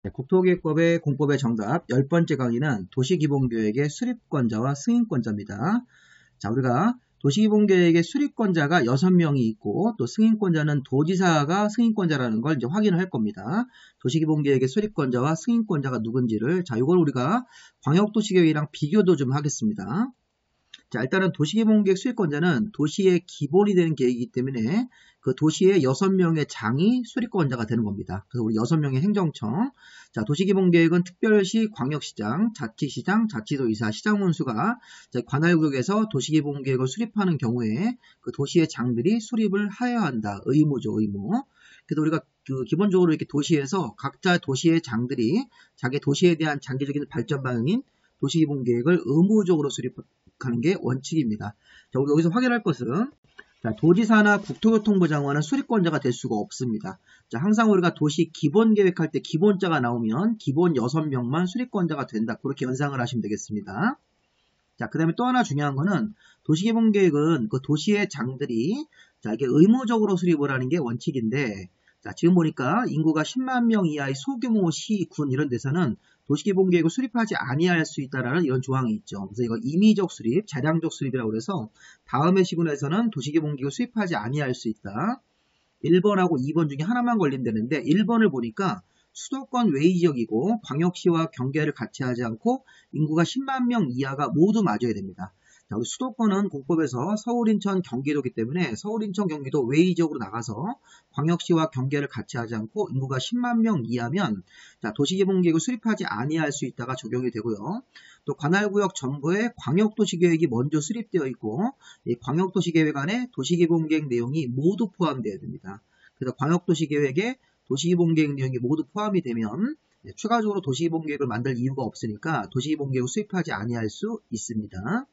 네, 국토기획법의 공법의 정답 10번째 강의는 도시기본계획의 수립권자와 승인권자입니다. 자, 우리가 도시기본계획의 수립권자가 6명이 있고 또 승인권자는 도지사가 승인권자라는 걸 이제 확인을 할 겁니다. 도시기본계획의 수립권자와 승인권자가 누군지를 이걸 우리가 광역도시계획이랑 비교도 좀 하겠습니다. 자, 일단은 도시기본계획 수립권자는 도시의 기본이 되는 계획이기 때문에 그 도시의 6명의 장이 수립권자가 되는 겁니다. 그래서 우리 6명의 행정청. 자, 도시기본계획은 특별시, 광역시장, 자치시장, 자치도의사, 시장군수가 관할구역에서 도시기본계획을 수립하는 경우에 그 도시의 장들이 수립을 하여야 한다. 의무죠, 의무. 그래서 우리가 기본적으로 이렇게 도시에서 각자 도시의 장들이 자기 도시에 대한 장기적인 발전 방향인 도시기본계획을 의무적으로 수립하는 게 원칙입니다. 자, 우리 여기서 확인할 것은 자, 도지사나 국토교통부 장관은 수립권자가 될 수가 없습니다. 자, 항상 우리가 도시 기본계획할 때 기본자가 나오면 기본 6명만 수립권자가 된다. 그렇게 연상을 하시면 되겠습니다. 자, 그 다음에 또 하나 중요한 거는 도시기본계획은 그 도시의 장들이 이게 의무적으로 수립을 하는 게 원칙인데 자, 지금 보니까 인구가 10만 명 이하의 소규모 시, 군 이런 데서는 도시기본계획을 수립하지 아니할 수 있다라는 이런 조항이 있죠. 그래서 이거 임의적 수립, 자량적 수립이라고 해서 다음의 시군에서는 도시기본계획을 수립하지 아니할 수 있다. 1번하고 2번 중에 하나만 걸린다는데 1번을 보니까 수도권 외의 지역이고 광역시와 경계를 같이 하지 않고 인구가 10만 명 이하가 모두 맞아야 됩니다. 자, 우리 수도권은 공법에서 서울, 인천, 경기도이기 때문에 서울, 인천, 경기도 외의 지역으로 나가서 광역시와 경계를 같이 하지 않고 인구가 10만 명 이하면 자, 도시기본계획을 수립하지 아니할 수 있다가 적용이 되고요. 또 관할구역 전부에 광역도시계획이 먼저 수립되어 있고 이 광역도시계획 안에 도시기본계획 내용이 모두 포함되어야 됩니다. 그래서 광역도시계획에 도시기본계획 내용이 모두 포함이 되면 추가적으로 도시기본계획을 만들 이유가 없으니까 도시기본계획을 수립하지 아니할 수 있습니다.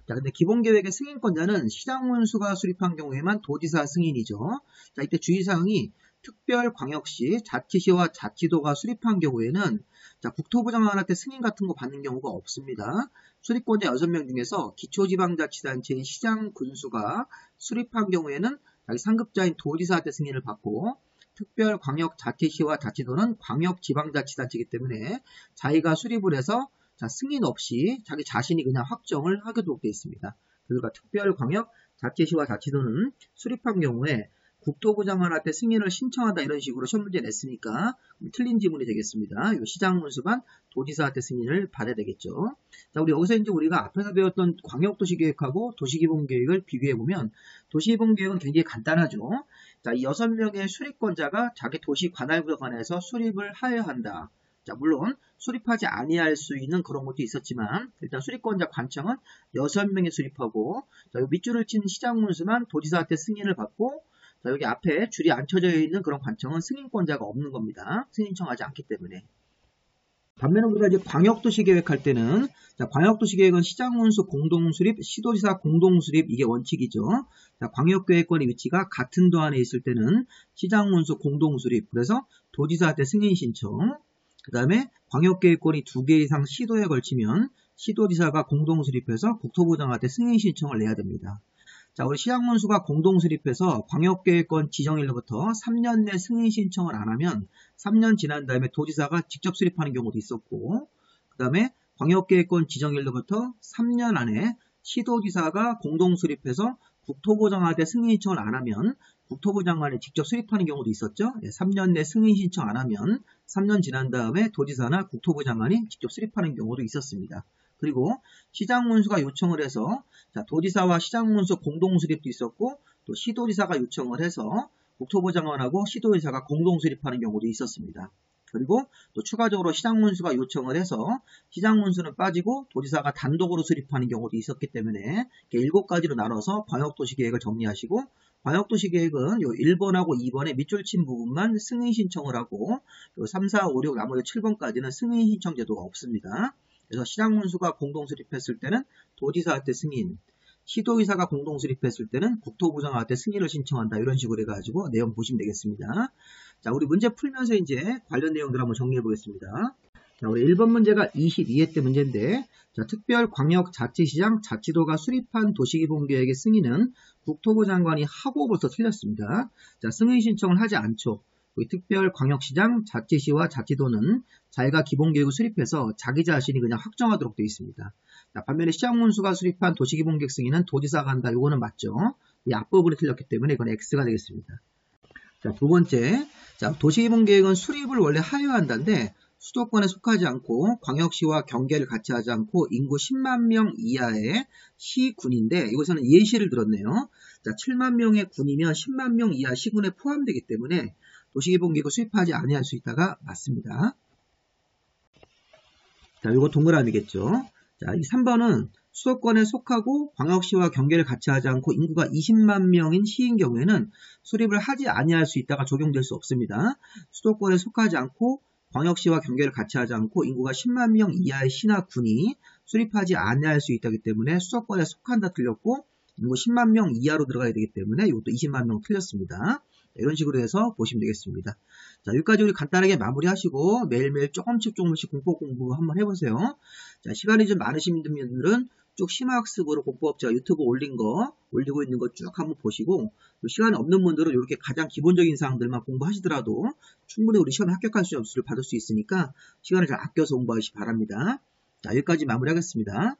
자, 근데 기본계획의 승인권자는 시장군수가 수립한 경우에만 도지사 승인이죠. 자, 이때 주의사항이 특별광역시, 자치시와 자치도가 수립한 경우에는 자, 국토부 장관한테 승인 같은 거 받는 경우가 없습니다. 수립권자 6명 중에서 기초지방자치단체인 시장군수가 수립한 경우에는 자기 상급자인 도지사한테 승인을 받고 특별광역자치시와 자치도는 광역지방자치단체이기 때문에 자기가 수립을 해서 자, 승인 없이 자기 자신이 그냥 확정을 하게도 되어 있습니다. 그러니까 특별광역 자치시와 자치도는 수립한 경우에 국토부 장관한테 승인을 신청한다 이런 식으로 시험 문제 냈으니까 틀린 지문이 되겠습니다. 시장군수반 도지사한테 승인을 받아야 되겠죠. 자, 우리 여기서 이제 우리가 앞에서 배웠던 광역도시계획하고 도시기본계획을 비교해보면 도시기본계획은 굉장히 간단하죠. 자, 이 6명의 수립권자가 자기 도시 관할구역 안에서 수립을 하여야 한다. 자, 물론 수립하지 아니할 수 있는 그런 것도 있었지만 일단 수립권자 관청은 6명이 수립하고 자, 밑줄을 친 시장군수만 도지사한테 승인을 받고 자, 여기 앞에 줄이 안 쳐져 있는 그런 관청은 승인권자가 없는 겁니다. 승인청하지 않기 때문에. 반면에 우리가 이제 광역도시계획할 때는 자, 광역도시계획은 시장군수 공동수립, 시도지사 공동수립 이게 원칙이죠. 자, 광역계획권의 위치가 같은 도 안에 있을 때는 시장군수 공동수립 그래서 도지사한테 승인 신청 그 다음에 광역계획권이 2개 이상 시도에 걸치면 시도지사가 공동수립해서 국토부장한테 승인 신청을 내야 됩니다. 자, 우리 시장군수가 공동수립해서 광역계획권 지정일로부터 3년 내 승인 신청을 안 하면 3년 지난 다음에 도지사가 직접 수립하는 경우도 있었고 그 다음에 광역계획권 지정일로부터 3년 안에 시도지사가 공동수립해서 국토부장한테 승인 신청을 안 하면 국토부 장관이 직접 수립하는 경우도 있었죠. 3년 내 승인 신청 안 하면 3년 지난 다음에 도지사나 국토부 장관이 직접 수립하는 경우도 있었습니다. 그리고 시장군수가 요청을 해서 자, 도지사와 시장군수 공동수립도 있었고 또 시도지사가 요청을 해서 국토부 장관하고 시도지사가 공동수립하는 경우도 있었습니다. 그리고 또 추가적으로 시장군수가 요청을 해서 시장군수는 빠지고 도지사가 단독으로 수립하는 경우도 있었기 때문에 7가지로 나눠서 광역도시계획을 정리하시고 광역도시계획은 요 1번하고 2번의 밑줄 친 부분만 승인 신청을 하고 요 3, 4, 5, 6 나머지 7번까지는 승인 신청 제도가 없습니다. 그래서 시장군수가 공동수립했을 때는 도지사한테 승인, 시도의사가 공동수립했을 때는 국토부장한테 승인을 신청한다. 이런 식으로 해가지고 내용 보시면 되겠습니다. 자, 우리 문제 풀면서 이제 관련 내용들 한번 정리해 보겠습니다. 자, 우리 1번 문제가 22회 때 문제인데 자, 특별광역자치시장 자치도가 수립한 도시기본계획의 승인은 국토부 장관이 하고 벌써 틀렸습니다. 자, 승인 신청을 하지 않죠. 우리 특별광역시장, 자치시와 자치도는 자기가 기본계획을 수립해서 자기 자신이 그냥 확정하도록 되어 있습니다. 자, 반면에 시장군수가 수립한 도시기본계획 승인은 도지사가 한다. 이거는 맞죠? 이 앞부분이 틀렸기 때문에 이건 X가 되겠습니다. 자, 두 번째, 자, 도시기본계획은 수립을 원래 하여한다는데 수도권에 속하지 않고 광역시와 경계를 같이 하지 않고 인구 10만 명 이하의 시군인데 이곳에는 예시를 들었네요. 자, 7만 명의 군이면 10만 명 이하 시군에 포함되기 때문에 도시기본계획을 수립하지 아니할 수 있다가 맞습니다. 자, 이거 동그라미겠죠. 자, 이 3번은 수도권에 속하고 광역시와 경계를 같이 하지 않고 인구가 20만 명인 시인 경우에는 수립을 하지 아니할 수 있다가 적용될 수 없습니다. 수도권에 속하지 않고 광역시와 경계를 같이 하지 않고 인구가 10만 명 이하의 시나 군이 수립하지 아니할 수 있다기 때문에 수도권에 속한다 틀렸고 인구 10만 명 이하로 들어가야 되기 때문에 이것도 20만 명 틀렸습니다. 이런 식으로 해서 보시면 되겠습니다. 자, 여기까지 우리 간단하게 마무리하시고 매일매일 조금씩 공부 한번 해보세요. 자, 시간이 좀 많으신 분들은 쭉 심화학습으로 공법 제가 유튜브 올리고 있는 거 쭉 한번 보시고 시간이 없는 분들은 이렇게 가장 기본적인 사항들만 공부하시더라도 충분히 우리 시험에 합격할 수 점수를 받을 수 있으니까 시간을 잘 아껴서 공부하시기 바랍니다. 자, 여기까지 마무리하겠습니다.